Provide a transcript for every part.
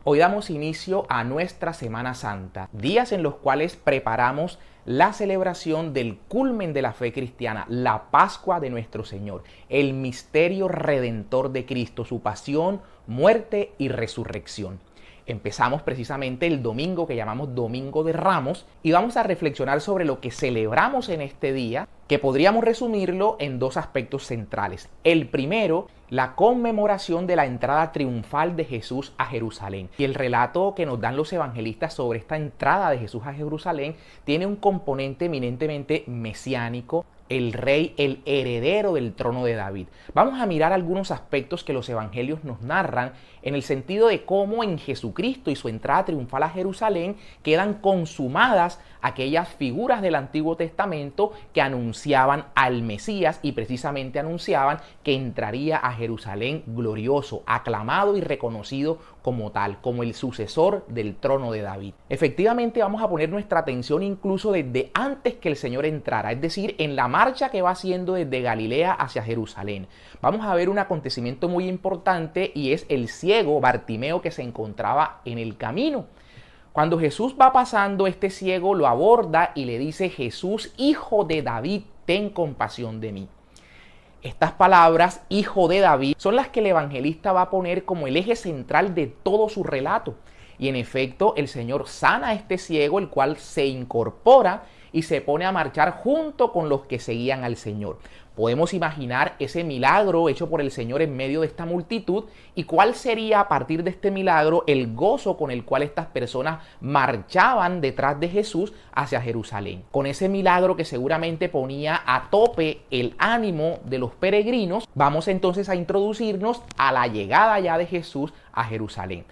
Hoy damos inicio a nuestra Semana Santa, días en los cuales preparamos la celebración del culmen de la fe cristiana, la Pascua de nuestro Señor, el misterio redentor de Cristo, su pasión, muerte y resurrección. Empezamos precisamente el domingo que llamamos Domingo de Ramos y vamos a reflexionar sobre lo que celebramos en este día, que podríamos resumirlo en dos aspectos centrales. El primero, la conmemoración de la entrada triunfal de Jesús a Jerusalén. Y el relato que nos dan los evangelistas sobre esta entrada de Jesús a Jerusalén tiene un componente eminentemente mesiánico, el rey, el heredero del trono de David. Vamos a mirar algunos aspectos que los evangelios nos narran en el sentido de cómo en Jesucristo y su entrada triunfal a Jerusalén quedan consumadas aquellas figuras del Antiguo Testamento que anunciaban al Mesías y precisamente anunciaban que entraría a Jerusalén glorioso, aclamado y reconocido como tal, como el sucesor del trono de David. Efectivamente vamos a poner nuestra atención incluso desde antes que el Señor entrara, es decir, en la marcha que va haciendo desde Galilea hacia Jerusalén. Vamos a ver un acontecimiento muy importante y es el ciego Bartimeo que se encontraba en el camino. Cuando Jesús va pasando, este ciego lo aborda y le dice: Jesús, hijo de David, ten compasión de mí. Estas palabras, hijo de David, son las que el evangelista va a poner como el eje central de todo su relato. Y en efecto, el Señor sana a este ciego, el cual se incorpora y se pone a marchar junto con los que seguían al Señor. Podemos imaginar ese milagro hecho por el Señor en medio de esta multitud y cuál sería a partir de este milagro el gozo con el cual estas personas marchaban detrás de Jesús hacia Jerusalén. Con ese milagro que seguramente ponía a tope el ánimo de los peregrinos, vamos entonces a introducirnos a la llegada ya de Jesús a Jerusalén.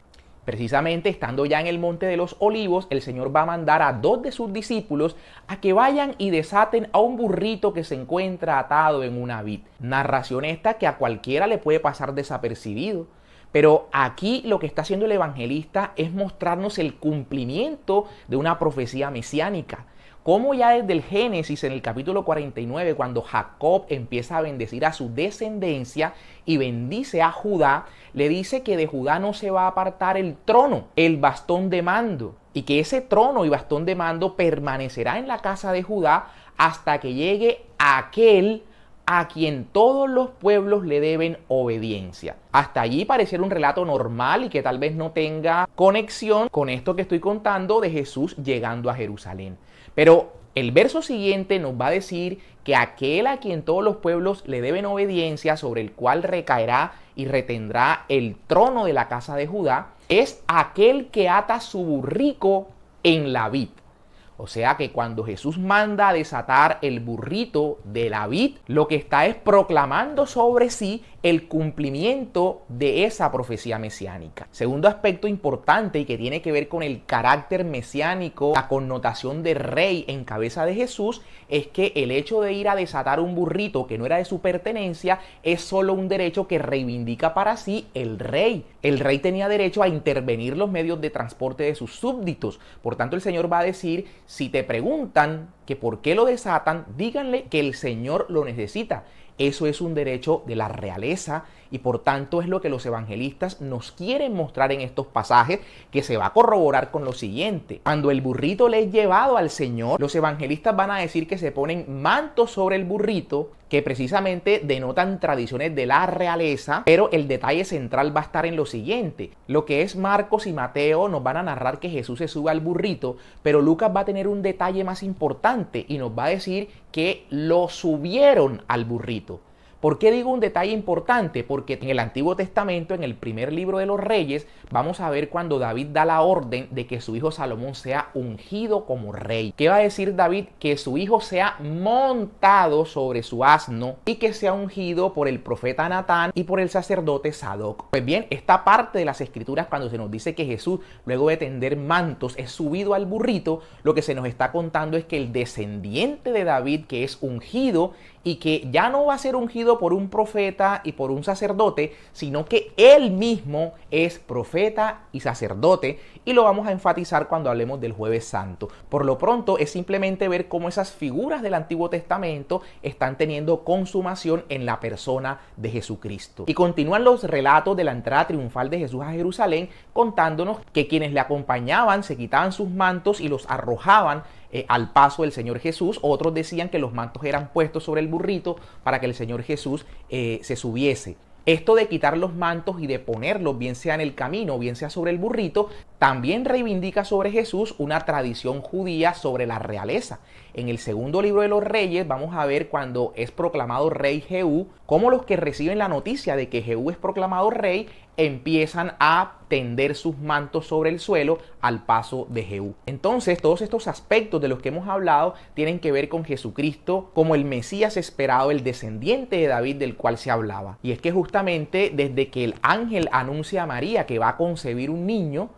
Precisamente estando ya en el Monte de los Olivos, el Señor va a mandar a dos de sus discípulos a que vayan y desaten a un burrito que se encuentra atado en una vid. Narración esta que a cualquiera le puede pasar desapercibido. Pero aquí lo que está haciendo el evangelista es mostrarnos el cumplimiento de una profecía mesiánica. Como ya desde el Génesis, en el capítulo 49, cuando Jacob empieza a bendecir a su descendencia y bendice a Judá, le dice que de Judá no se va a apartar el trono, el bastón de mando, y que ese trono y bastón de mando permanecerá en la casa de Judá hasta que llegue aquel a quien todos los pueblos le deben obediencia. Hasta allí pareciera un relato normal y que tal vez no tenga conexión con esto que estoy contando de Jesús llegando a Jerusalén. Pero el verso siguiente nos va a decir que aquel a quien todos los pueblos le deben obediencia, sobre el cual recaerá y retendrá el trono de la casa de Judá, es aquel que ata su burrico en la vid. O sea que cuando Jesús manda a desatar el burrito de la vid, lo que está es proclamando sobre sí el cumplimiento de esa profecía mesiánica. Segundo aspecto importante y que tiene que ver con el carácter mesiánico, la connotación de rey en cabeza de Jesús, es que el hecho de ir a desatar un burrito que no era de su pertenencia es solo un derecho que reivindica para sí el rey. El rey tenía derecho a intervenir los medios de transporte de sus súbditos. Por tanto, el Señor va a decir: si te preguntan que por qué lo desatan, díganle que el Señor lo necesita. Eso es un derecho de la realeza y por tanto es lo que los evangelistas nos quieren mostrar en estos pasajes, que se va a corroborar con lo siguiente. Cuando el burrito le es llevado al Señor, los evangelistas van a decir que se ponen mantos sobre el burrito, que precisamente denotan tradiciones de la realeza, pero el detalle central va a estar en lo siguiente. Lo que es Marcos y Mateo nos van a narrar que Jesús se sube al burrito, pero Lucas va a tener un detalle más importante y nos va a decir que lo subieron al burrito. ¿Por qué digo un detalle importante? Porque en el Antiguo Testamento, en el primer libro de los Reyes, vamos a ver cuando David da la orden de que su hijo Salomón sea ungido como rey. ¿Qué va a decir David? Que su hijo sea montado sobre su asno y que sea ungido por el profeta Natán y por el sacerdote Sadoc. Pues bien, esta parte de las Escrituras, cuando se nos dice que Jesús, luego de tender mantos, es subido al burrito, lo que se nos está contando es que el descendiente de David, que es ungido y que ya no va a ser ungido ungido por un profeta y por un sacerdote, sino que Él mismo es profeta y sacerdote, y lo vamos a enfatizar cuando hablemos del Jueves Santo. Por lo pronto es simplemente ver cómo esas figuras del Antiguo Testamento están teniendo consumación en la persona de Jesucristo. Y continúan los relatos de la entrada triunfal de Jesús a Jerusalén, contándonos que quienes le acompañaban se quitaban sus mantos y los arrojaban al paso del Señor Jesús. Otros decían que los mantos eran puestos sobre el burrito para que el Señor Jesús se subiese. Esto de quitar los mantos y de ponerlos, bien sea en el camino o bien sea sobre el burrito, también reivindica sobre Jesús una tradición judía sobre la realeza. En el segundo libro de los Reyes vamos a ver cuando es proclamado rey Jehú, cómo los que reciben la noticia de que Jehú es proclamado rey empiezan a tender sus mantos sobre el suelo al paso de Jehú. Entonces, todos estos aspectos de los que hemos hablado tienen que ver con Jesucristo como el Mesías esperado, el descendiente de David del cual se hablaba. Y es que justamente desde que el ángel anuncia a María que va a concebir un niño,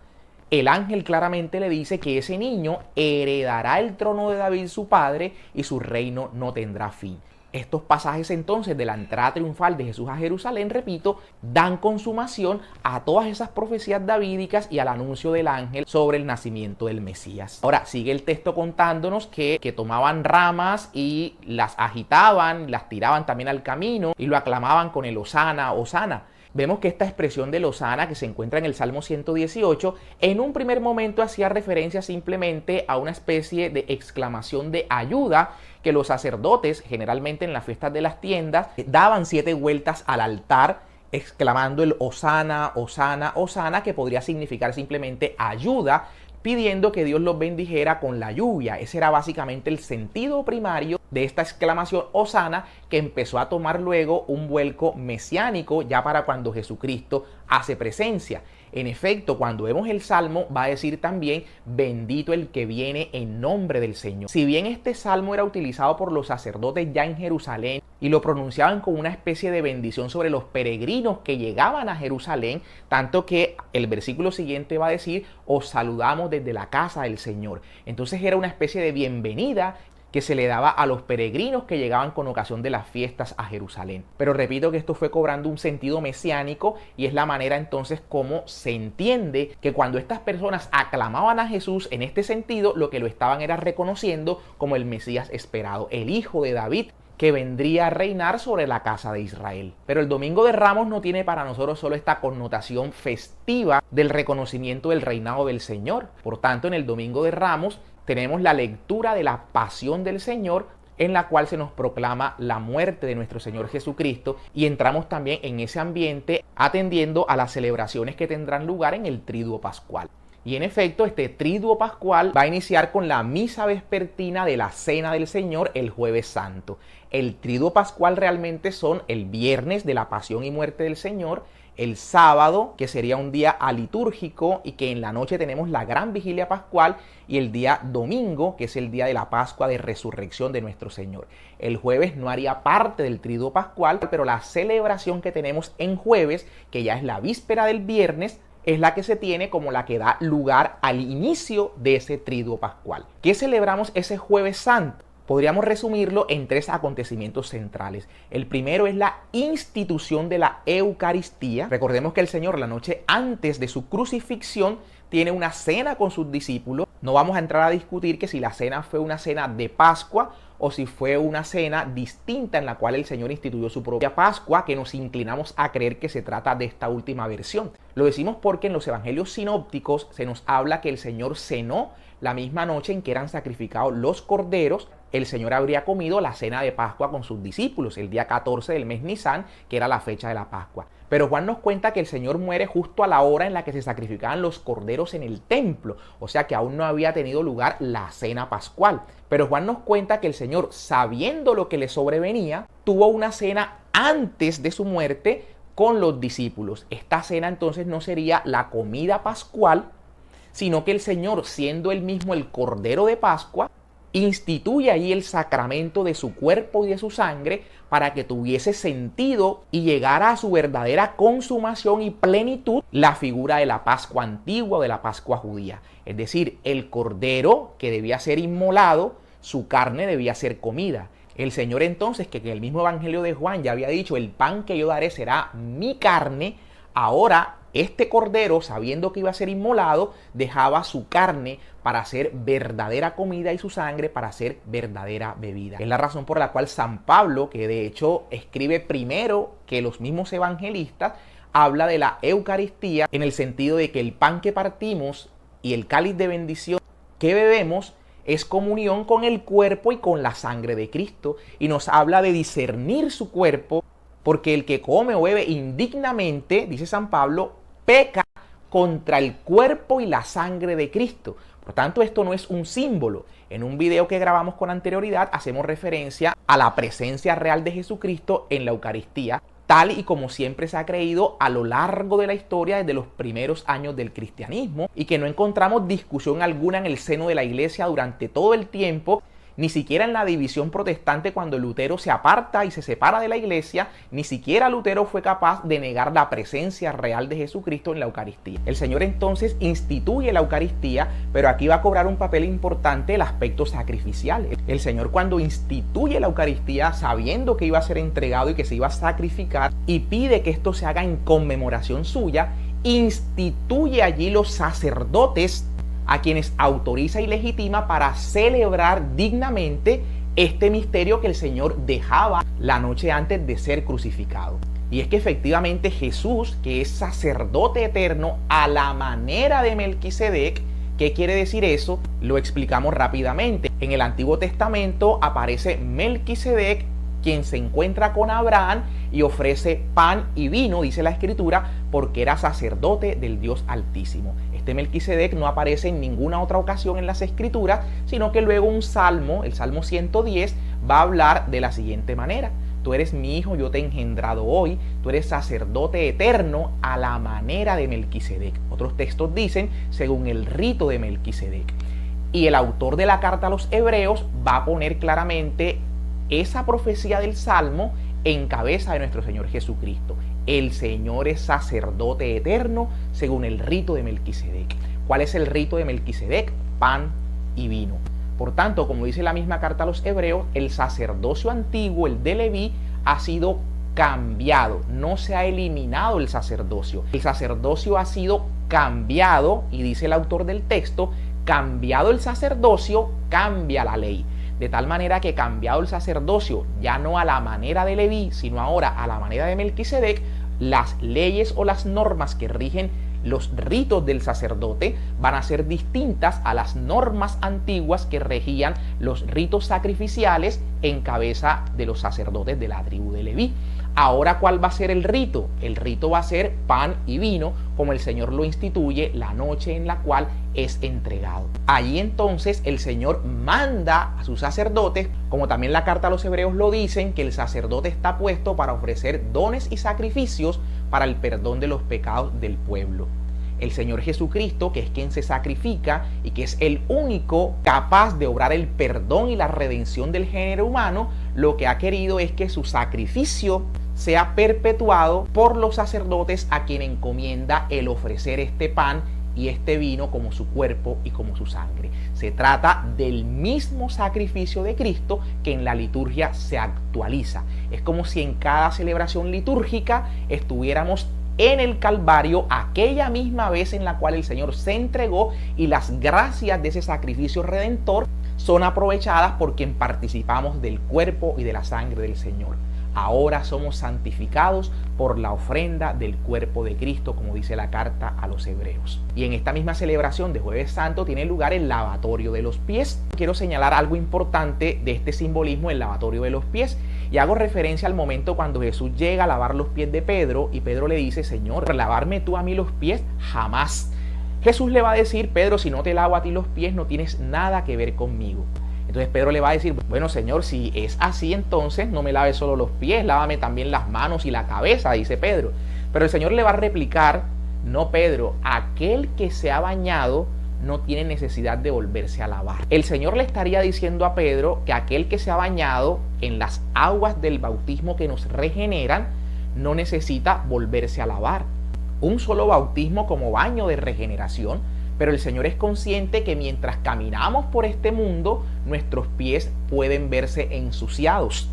el ángel claramente le dice que ese niño heredará el trono de David su padre y su reino no tendrá fin. Estos pasajes entonces de la entrada triunfal de Jesús a Jerusalén, repito, dan consumación a todas esas profecías davídicas y al anuncio del ángel sobre el nacimiento del Mesías. Ahora, sigue el texto contándonos que tomaban ramas y las agitaban, las tiraban también al camino y lo aclamaban con el Hosana, Hosana. Vemos que esta expresión de Hosana, que se encuentra en el Salmo 118, en un primer momento hacía referencia simplemente a una especie de exclamación de ayuda que los sacerdotes, generalmente en las fiestas de las tiendas, daban 7 vueltas al altar exclamando el Hosana, Hosana, Hosana, que podría significar simplemente ayuda, pidiendo que Dios los bendijera con la lluvia. Ese era básicamente el sentido primario de esta exclamación Hosana, que empezó a tomar luego un vuelco mesiánico ya para cuando Jesucristo hace presencia. En efecto, cuando vemos el Salmo, va a decir también, bendito el que viene en nombre del Señor. Si bien este Salmo era utilizado por los sacerdotes ya en Jerusalén y lo pronunciaban como una especie de bendición sobre los peregrinos que llegaban a Jerusalén, tanto que el versículo siguiente va a decir, os saludamos desde la casa del Señor. Entonces era una especie de bienvenida que se le daba a los peregrinos que llegaban con ocasión de las fiestas a Jerusalén. Pero repito que esto fue cobrando un sentido mesiánico y es la manera entonces como se entiende que cuando estas personas aclamaban a Jesús en este sentido, lo que lo estaban era reconociendo como el Mesías esperado, el hijo de David, que vendría a reinar sobre la casa de Israel. Pero el Domingo de Ramos no tiene para nosotros solo esta connotación festiva del reconocimiento del reinado del Señor. Por tanto, en el Domingo de Ramos tenemos la lectura de la pasión del Señor, en la cual se nos proclama la muerte de nuestro Señor Jesucristo, y entramos también en ese ambiente atendiendo a las celebraciones que tendrán lugar en el Triduo Pascual. Y en efecto, este Triduo Pascual va a iniciar con la misa vespertina de la Cena del Señor el Jueves Santo. El Triduo Pascual realmente son el viernes de la pasión y muerte del Señor, el sábado, que sería un día alitúrgico y que en la noche tenemos la gran vigilia pascual, y el día domingo, que es el día de la Pascua de resurrección de nuestro Señor. El jueves no haría parte del Triduo Pascual, pero la celebración que tenemos en jueves, que ya es la víspera del viernes, es la que se tiene como la que da lugar al inicio de ese Triduo Pascual. ¿Qué celebramos ese Jueves Santo? Podríamos resumirlo en 3 acontecimientos centrales. El primero es la institución de la Eucaristía. Recordemos que el Señor, la noche antes de su crucifixión, tiene una cena con sus discípulos. No vamos a entrar a discutir que si la cena fue una cena de Pascua o si fue una cena distinta en la cual el Señor instituyó su propia Pascua, que nos inclinamos a creer que se trata de esta última versión. Lo decimos porque en los evangelios sinópticos se nos habla que el Señor cenó la misma noche en que eran sacrificados los corderos. El Señor habría comido la cena de Pascua con sus discípulos el día 14 del mes Nisan, que era la fecha de la Pascua. Pero Juan nos cuenta que el Señor muere justo a la hora en la que se sacrificaban los corderos en el templo, o sea que aún no había tenido lugar la cena pascual. Pero Juan nos cuenta que el Señor, sabiendo lo que le sobrevenía, tuvo una cena antes de su muerte con los discípulos. Esta cena entonces no sería la comida pascual, sino que el Señor, siendo él mismo el Cordero de Pascua, instituye ahí el sacramento de su cuerpo y de su sangre para que tuviese sentido y llegara a su verdadera consumación y plenitud la figura de la Pascua antigua o de la Pascua judía. Es decir, el cordero que debía ser inmolado, su carne debía ser comida. El Señor entonces, que en el mismo Evangelio de Juan ya había dicho, el pan que yo daré será mi carne, ahora este cordero, sabiendo que iba a ser inmolado, dejaba su carne para hacer verdadera comida y su sangre para hacer verdadera bebida. Es la razón por la cual San Pablo, que de hecho escribe primero que los mismos evangelistas, habla de la Eucaristía en el sentido de que el pan que partimos y el cáliz de bendición que bebemos es comunión con el cuerpo y con la sangre de Cristo, y nos habla de discernir su cuerpo, porque el que come o bebe indignamente, dice San Pablo, peca contra el cuerpo y la sangre de Cristo. Por tanto, esto no es un símbolo. En un video que grabamos con anterioridad hacemos referencia a la presencia real de Jesucristo en la Eucaristía, tal y como siempre se ha creído a lo largo de la historia desde los primeros años del cristianismo, y que no encontramos discusión alguna en el seno de la Iglesia durante todo el tiempo, ni siquiera en la división protestante cuando Lutero se aparta y se separa de la Iglesia, ni siquiera Lutero fue capaz de negar la presencia real de Jesucristo en la Eucaristía. El Señor entonces instituye la Eucaristía, pero aquí va a cobrar un papel importante el aspecto sacrificial. El Señor, cuando instituye la Eucaristía, sabiendo que iba a ser entregado y que se iba a sacrificar, y pide que esto se haga en conmemoración suya, instituye allí los sacerdotes a quienes autoriza y legitima para celebrar dignamente este misterio que el Señor dejaba la noche antes de ser crucificado. Y es que efectivamente Jesús, que es sacerdote eterno a la manera de Melquisedec, ¿qué quiere decir eso? Lo explicamos rápidamente. En el Antiguo Testamento aparece Melquisedec, quien se encuentra con Abraham y ofrece pan y vino, dice la Escritura, porque era sacerdote del Dios Altísimo. Este Melquisedec no aparece en ninguna otra ocasión en las Escrituras, sino que luego un salmo, el Salmo 110, va a hablar de la siguiente manera: tú eres mi hijo, yo te he engendrado hoy, tú eres sacerdote eterno a la manera de Melquisedec. Otros textos dicen, según el rito de Melquisedec. Y el autor de la carta a los Hebreos va a poner claramente esa profecía del Salmo en cabeza de nuestro Señor Jesucristo. El Señor es sacerdote eterno según el rito de Melquisedec. ¿Cuál es el rito de Melquisedec? Pan y vino. Por tanto, como dice la misma carta a los Hebreos, el sacerdocio antiguo, el de Leví, ha sido cambiado. No se ha eliminado el sacerdocio. El sacerdocio ha sido cambiado, y dice el autor del texto, cambiado el sacerdocio, cambia la ley. De tal manera que, cambiado el sacerdocio, ya no a la manera de Leví, sino ahora a la manera de Melquisedec, las leyes o las normas que rigen los ritos del sacerdote van a ser distintas a las normas antiguas que regían los ritos sacrificiales en cabeza de los sacerdotes de la tribu de Leví. Ahora, ¿cuál va a ser el rito? El rito va a ser pan y vino, como el Señor lo instituye la noche en la cual es entregado. Allí entonces el Señor manda a sus sacerdotes, como también la carta a los Hebreos lo dicen, que el sacerdote está puesto para ofrecer dones y sacrificios para el perdón de los pecados del pueblo. El Señor Jesucristo, que es quien se sacrifica y que es el único capaz de obrar el perdón y la redención del género humano, lo que ha querido es que su sacrificio sea perpetuado por los sacerdotes, a quien encomienda el ofrecer este pan y este vino como su cuerpo y como su sangre. Se trata del mismo sacrificio de Cristo que en la liturgia se actualiza. Es como si en cada celebración litúrgica estuviéramos en el Calvario, aquella misma vez en la cual el Señor se entregó, y las gracias de ese sacrificio redentor son aprovechadas por quien participamos del cuerpo y de la sangre del Señor. Ahora somos santificados por la ofrenda del cuerpo de Cristo, como dice la carta a los Hebreos. Y en esta misma celebración de Jueves Santo tiene lugar el lavatorio de los pies. Quiero señalar algo importante de este simbolismo, el lavatorio de los pies, y hago referencia al momento cuando Jesús llega a lavar los pies de Pedro, y Pedro le dice: Señor, ¿lavarme tú a mí los pies? Jamás. Jesús le va a decir: Pedro, si no te lavo a ti los pies, no tienes nada que ver conmigo. Entonces Pedro le va a decir: bueno, Señor, si es así, entonces no me laves solo los pies, lávame también las manos y la cabeza, dice Pedro. Pero el Señor le va a replicar: no, Pedro, aquel que se ha bañado no tiene necesidad de volverse a lavar. El Señor le estaría diciendo a Pedro que aquel que se ha bañado en las aguas del bautismo que nos regeneran no necesita volverse a lavar. Un solo bautismo como baño de regeneración Pero el Señor es consciente que mientras caminamos por este mundo, nuestros pies pueden verse ensuciados.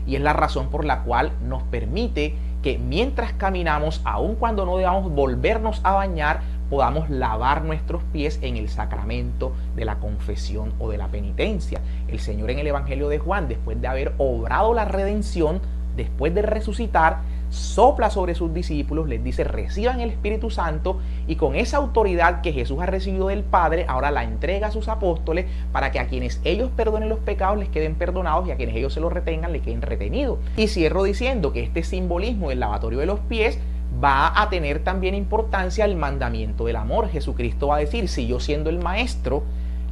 Y es la razón por la cual nos permite que mientras caminamos, aun cuando no debamos volvernos a bañar, podamos lavar nuestros pies en el sacramento de la confesión o de la penitencia. El Señor en el Evangelio de Juan, después de haber obrado la redención, después de resucitar, sopla sobre sus discípulos, les dice: reciban el Espíritu Santo, y con esa autoridad que Jesús ha recibido del Padre, ahora la entrega a sus apóstoles para que a quienes ellos perdonen los pecados les queden perdonados, y a quienes ellos se los retengan les queden retenidos. Y cierro diciendo que este simbolismo del lavatorio de los pies va a tener también importancia el mandamiento del amor. Jesucristo va a decir: si yo, siendo el maestro,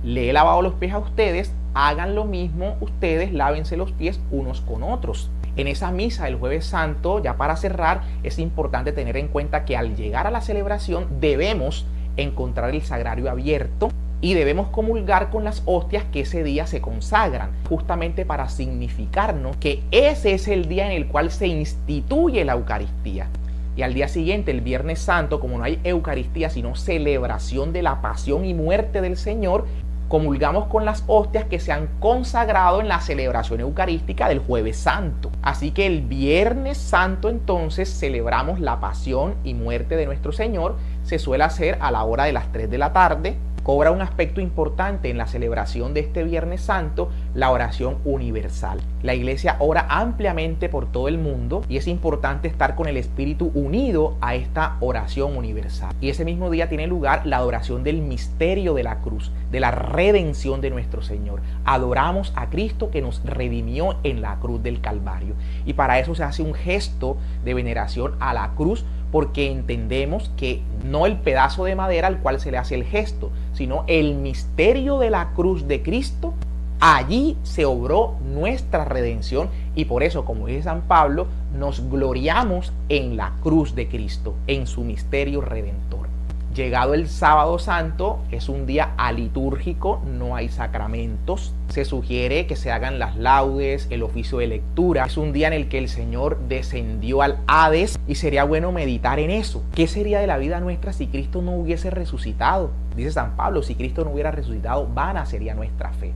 le he lavado los pies a ustedes, hagan lo mismo ustedes, lávense los pies unos con otros. En esa misa del Jueves Santo, ya para cerrar, es importante tener en cuenta que al llegar a la celebración debemos encontrar el sagrario abierto y debemos comulgar con las hostias que ese día se consagran, justamente para significarnos que ese es el día en el cual se instituye la Eucaristía. Y al día siguiente, el Viernes Santo, como no hay Eucaristía sino celebración de la pasión y muerte del Señor, comulgamos con las hostias que se han consagrado en la celebración eucarística del Jueves Santo. Así que el Viernes Santo entonces celebramos la pasión y muerte de nuestro Señor. Se suele hacer a la hora de las 3 de la tarde. Cobra un aspecto importante en la celebración de este Viernes Santo la oración universal. La Iglesia ora ampliamente por todo el mundo y es importante estar con el Espíritu unido a esta oración universal. Y ese mismo día tiene lugar la adoración del misterio de la cruz, de la redención de nuestro Señor. Adoramos a Cristo que nos redimió en la cruz del Calvario. Y para eso se hace un gesto de veneración a la cruz, porque entendemos que no el pedazo de madera al cual se le hace el gesto, sino el misterio de la cruz de Cristo. Allí se obró nuestra redención, y por eso, como dice San Pablo, nos gloriamos en la cruz de Cristo, en su misterio redentor. Llegado el Sábado Santo, es un día alitúrgico, no hay sacramentos. Se sugiere que se hagan las laudes, el oficio de lectura. Es un día en el que el Señor descendió al Hades y sería bueno meditar en eso. ¿Qué sería de la vida nuestra si Cristo no hubiese resucitado? Dice San Pablo: si Cristo no hubiera resucitado, vana sería nuestra fe.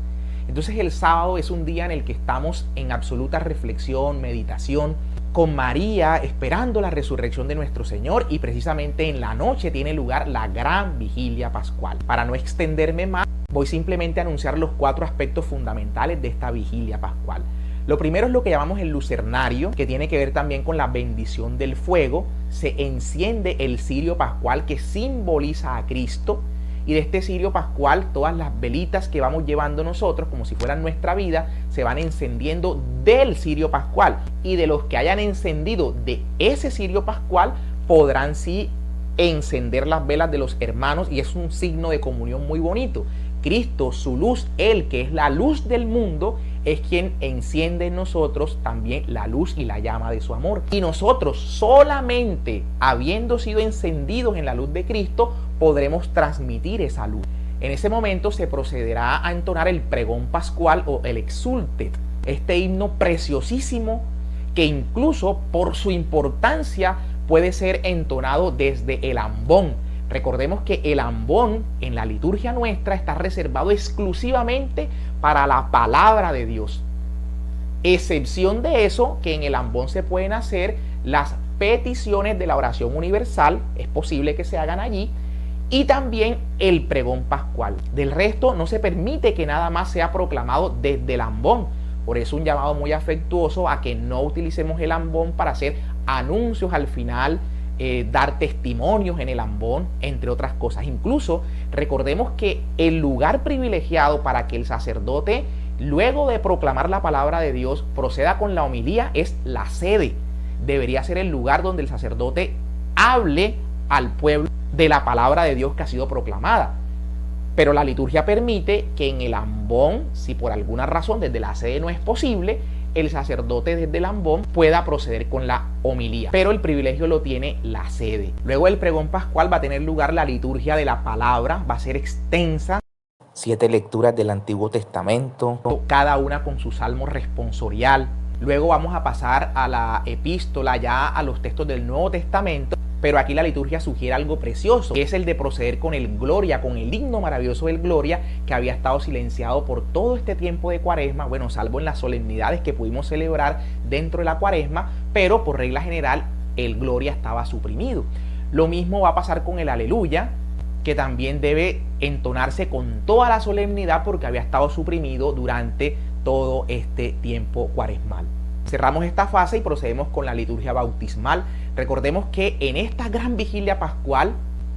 Entonces el sábado es un día en el que estamos en absoluta reflexión, meditación, con María esperando la resurrección de nuestro Señor, y precisamente en la noche tiene lugar la gran vigilia pascual. Para no extenderme más, voy simplemente a anunciar los 4 aspectos fundamentales de esta vigilia pascual. Lo primero es lo que llamamos el lucernario, que tiene que ver también con la bendición del fuego. Se enciende el cirio pascual que simboliza a Cristo, y de este cirio pascual todas las velitas que vamos llevando nosotros, como si fueran nuestra vida, se van encendiendo del cirio pascual, y de los que hayan encendido de ese cirio pascual podrán sí encender las velas de los hermanos, y es un signo de comunión muy bonito. Cristo, su luz, Él que es la luz del mundo, es quien enciende en nosotros también la luz y la llama de su amor. Y nosotros, solamente habiendo sido encendidos en la luz de Cristo, podremos transmitir esa luz. En ese momento se procederá a entonar el pregón pascual o el Exsultet, este himno preciosísimo que incluso por su importancia puede ser entonado desde el ambón. Recordemos que el ambón en la liturgia nuestra está reservado exclusivamente para la palabra de Dios. Excepción de eso, que en el ambón se pueden hacer las peticiones de la oración universal, es posible que se hagan allí, y también el pregón pascual. Del resto no se permite que nada más sea proclamado desde el ambón. Por eso un llamado muy afectuoso a que no utilicemos el ambón para hacer anuncios al final, dar testimonios en el ambón, entre otras cosas. Incluso recordemos que el lugar privilegiado para que el sacerdote, luego de proclamar la palabra de Dios, proceda con la homilía es la sede. Debería ser el lugar donde el sacerdote hable al pueblo de la palabra de Dios que ha sido proclamada. Pero la liturgia permite que en el ambón, si por alguna razón desde la sede no es posible, el sacerdote desde el ambón pueda proceder con la homilía, pero el privilegio lo tiene la sede. Luego del pregón pascual va a tener lugar la liturgia de la palabra, va a ser extensa, 7 lecturas del Antiguo Testamento, cada una con su salmo responsorial. Luego vamos a pasar a la epístola, ya a los textos del Nuevo Testamento, Pero aquí la liturgia sugiere algo precioso, que es el de proceder con el Gloria, con el himno maravilloso del Gloria, que había estado silenciado por todo este tiempo de Cuaresma, bueno, salvo en las solemnidades que pudimos celebrar dentro de la Cuaresma, pero por regla general el Gloria estaba suprimido. Lo mismo va a pasar con el Aleluya, que también debe entonarse con toda la solemnidad porque había estado suprimido durante todo este tiempo cuaresmal. Cerramos esta fase y procedemos con la liturgia bautismal. Recordemos que en esta gran vigilia pascual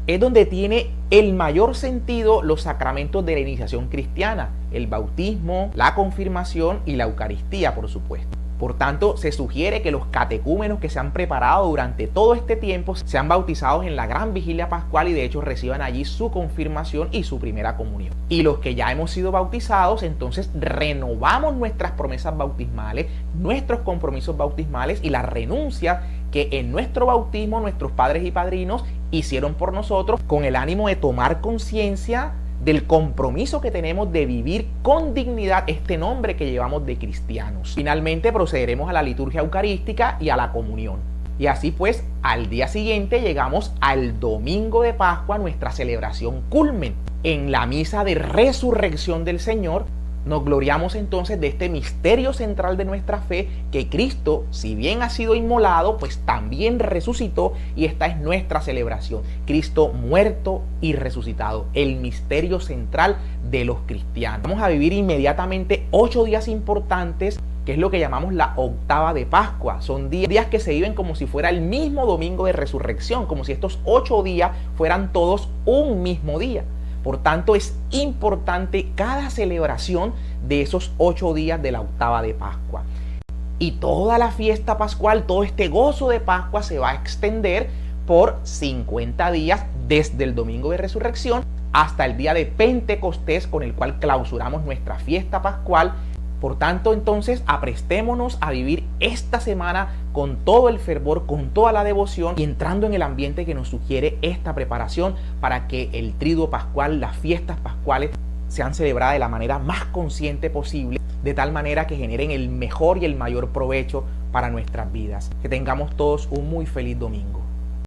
es donde tiene el mayor sentido los sacramentos de la iniciación cristiana, el bautismo, la confirmación y la Eucaristía, por supuesto. Por tanto, se sugiere que los catecúmenos que se han preparado durante todo este tiempo sean bautizados en la gran vigilia pascual y de hecho reciban allí su confirmación y su primera comunión. Y los que ya hemos sido bautizados, entonces renovamos nuestras promesas bautismales, nuestros compromisos bautismales y la renuncia que en nuestro bautismo nuestros padres y padrinos hicieron por nosotros con el ánimo de tomar conciencia del compromiso que tenemos de vivir con dignidad este nombre que llevamos de cristianos. Finalmente procederemos a la liturgia eucarística y a la comunión. Y así pues, al día siguiente llegamos al domingo de Pascua, nuestra celebración culmen. En la misa de resurrección del Señor, nos gloriamos entonces de este misterio central de nuestra fe, que Cristo, si bien ha sido inmolado, pues también resucitó, y esta es nuestra celebración. Cristo muerto y resucitado, el misterio central de los cristianos. Vamos a vivir inmediatamente 8 días importantes, que es lo que llamamos la octava de Pascua. Son días que se viven como si fuera el mismo domingo de resurrección, como si estos 8 días fueran todos un mismo día. Por tanto, es importante cada celebración de esos 8 días de la octava de Pascua. Y toda la fiesta pascual, todo este gozo de Pascua se va a extender por 50 días desde el domingo de resurrección hasta el día de Pentecostés, con el cual clausuramos nuestra fiesta pascual. Por tanto, entonces, aprestémonos a vivir esta semana con todo el fervor, con toda la devoción y entrando en el ambiente que nos sugiere esta preparación para que el triduo pascual, las fiestas pascuales, sean celebradas de la manera más consciente posible, de tal manera que generen el mejor y el mayor provecho para nuestras vidas. Que tengamos todos un muy feliz domingo.